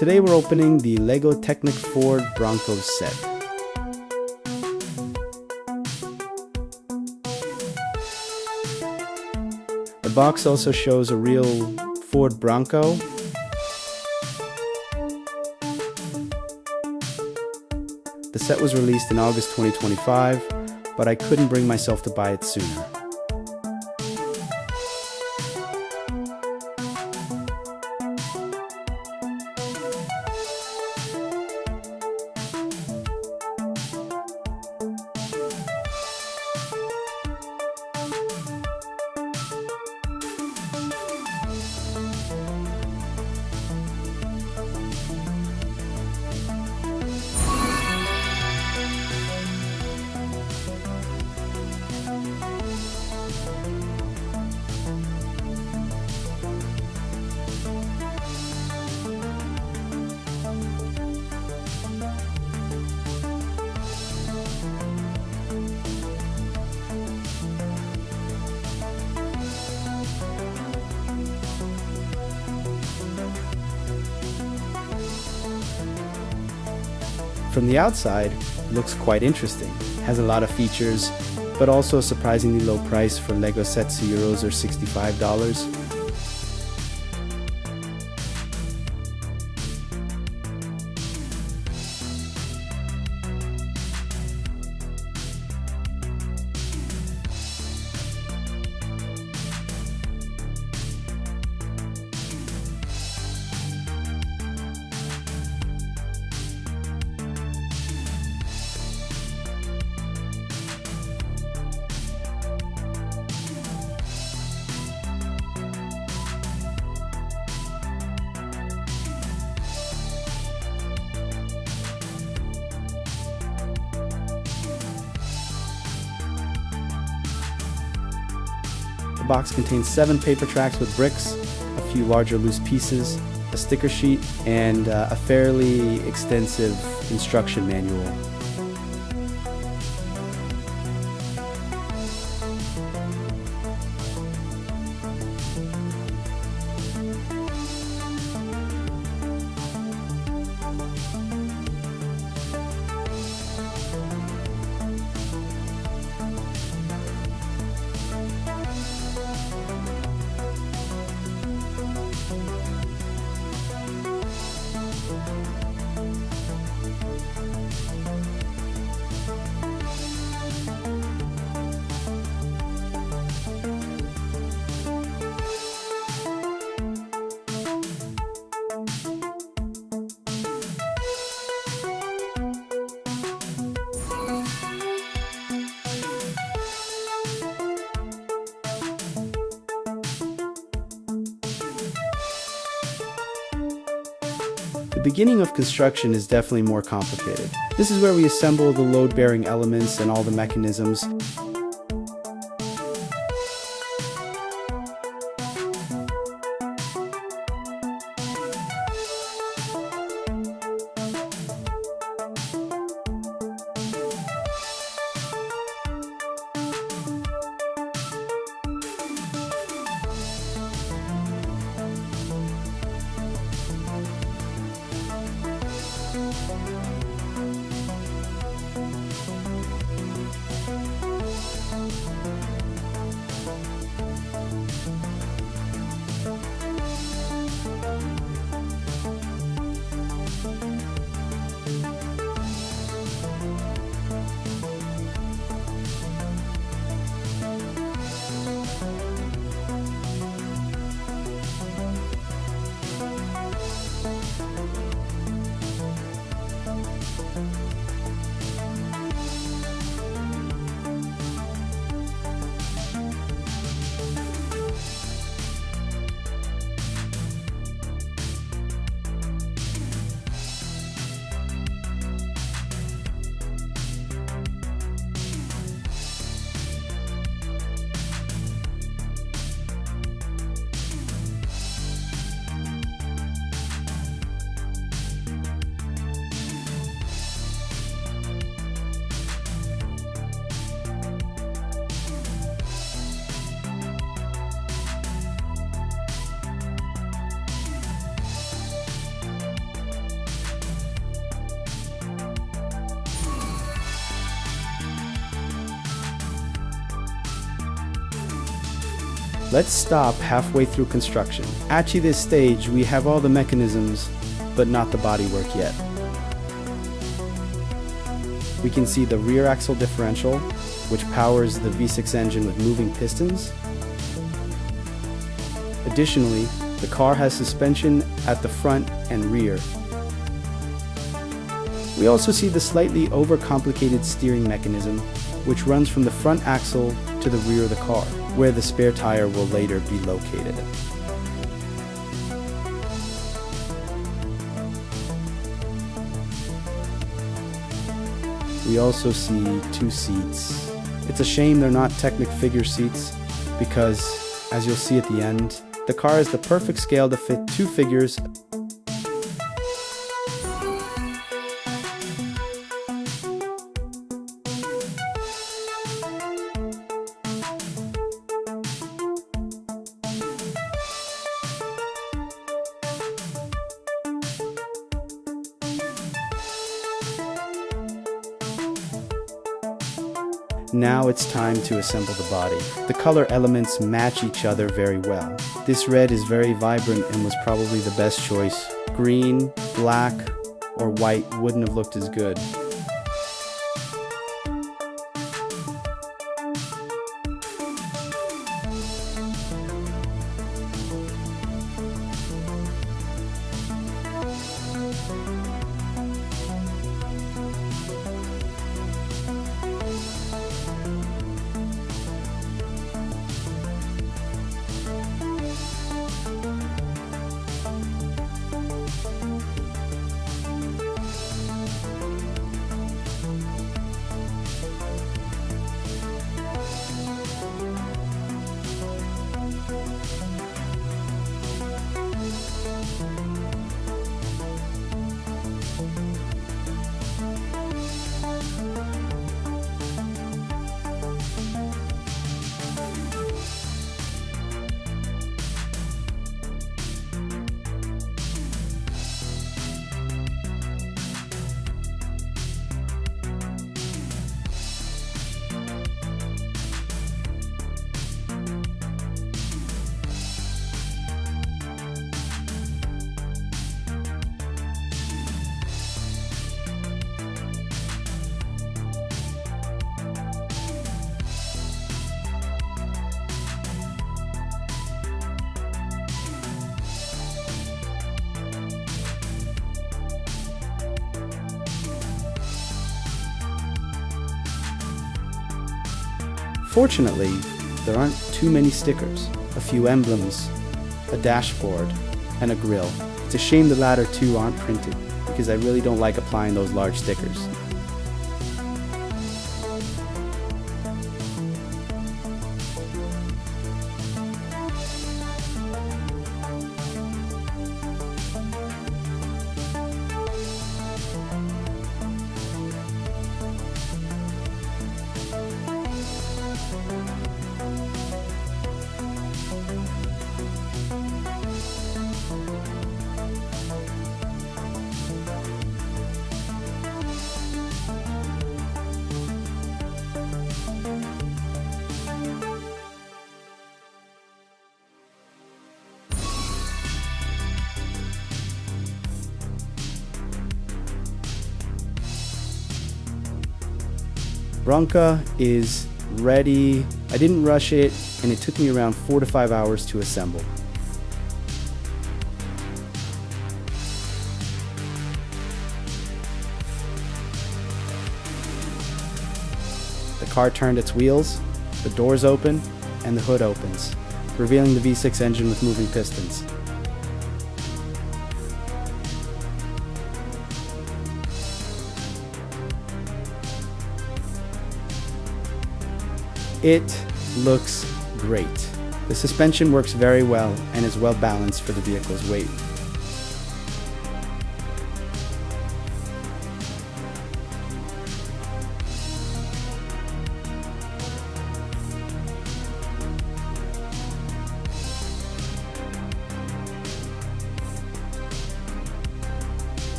Today we're opening the Lego Technic Ford Bronco set. The box also shows a real Ford Bronco. The set was released in August 2025, but I couldn't bring myself to buy it sooner. From the outside, it looks quite interesting. It has a lot of features, but also a surprisingly low price for Lego sets. Euros or $65. The box contains 7 paper tracks with bricks, a few larger loose pieces, a sticker sheet, and a fairly extensive instruction manual. The beginning of construction is definitely more complicated. This is where we assemble the load-bearing elements and all the mechanisms. Let's stop halfway through construction. At this stage, we have all the mechanisms, but not the bodywork yet. We can see the rear axle differential, which powers the V6 engine with moving pistons. Additionally, the car has suspension at the front and rear. We also see the slightly overcomplicated steering mechanism, which runs from the front axle to the rear of the car, where the spare tire will later be located. We also see two seats. It's a shame they're not Technic figure seats because, as you'll see at the end, the car has the perfect scale to fit two figures. Now it's time to assemble the body. The color elements match each other very well. This red is very vibrant and was probably the best choice. Green, black, or white wouldn't have looked as good. Fortunately, there aren't too many stickers, a few emblems, a dashboard, and a grille. It's a shame the latter two aren't printed, because I really don't like applying those large stickers. Bronco is ready. I didn't rush it, and it took me around 4 to 5 hours to assemble. The car turned its wheels, the doors open, and the hood opens, revealing the V6 engine with moving pistons. It looks great. The suspension works very well and is well balanced for the vehicle's weight.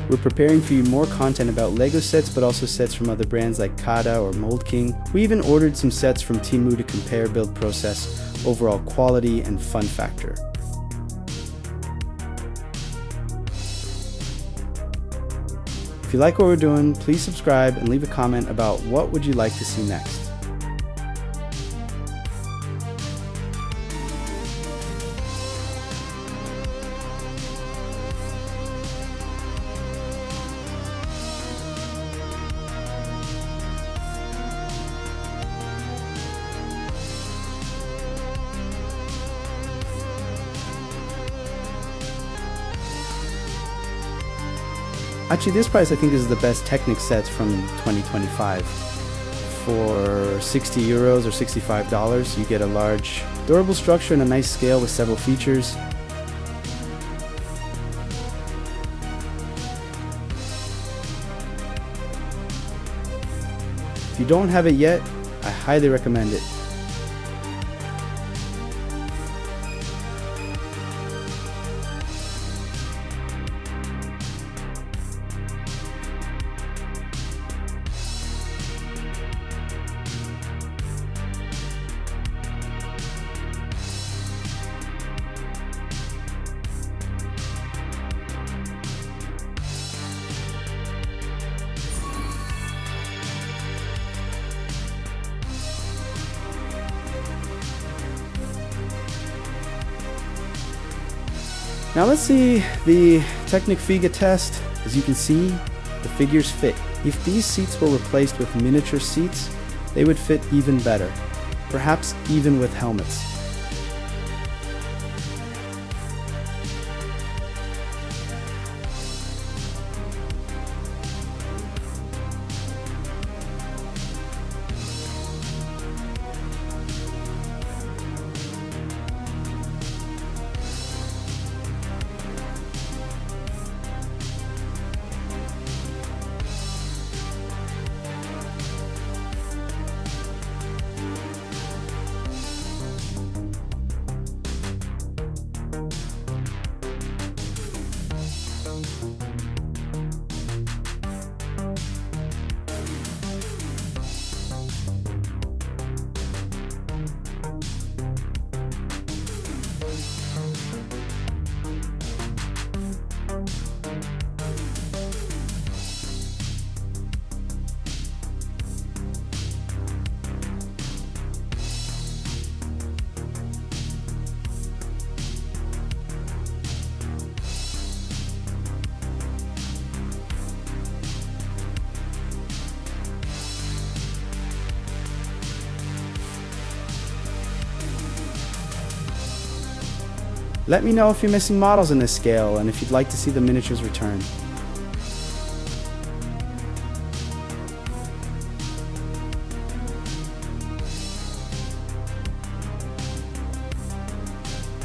We're preparing for you more content about Lego sets, but also sets from other brands like Kata or Mold King. We even ordered some sets from Temu to compare build process, overall quality, and fun factor. If you like what we're doing, please subscribe and leave a comment about what would you like to see next. Actually, this price, I think this is the best Technic sets from 2025. For 60 euros or $65, you get a large, durable structure and a nice scale with several features. If you don't have it yet, I highly recommend it. Now let's see the Technic Figa test. As you can see, the figures fit. If these seats were replaced with miniature seats, they would fit even better, perhaps even with helmets. Let me know if you're missing models in this scale and if you'd like to see the miniatures return.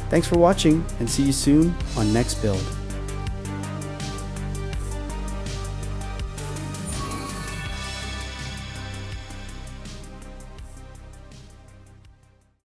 Thanks for watching and see you soon on next build.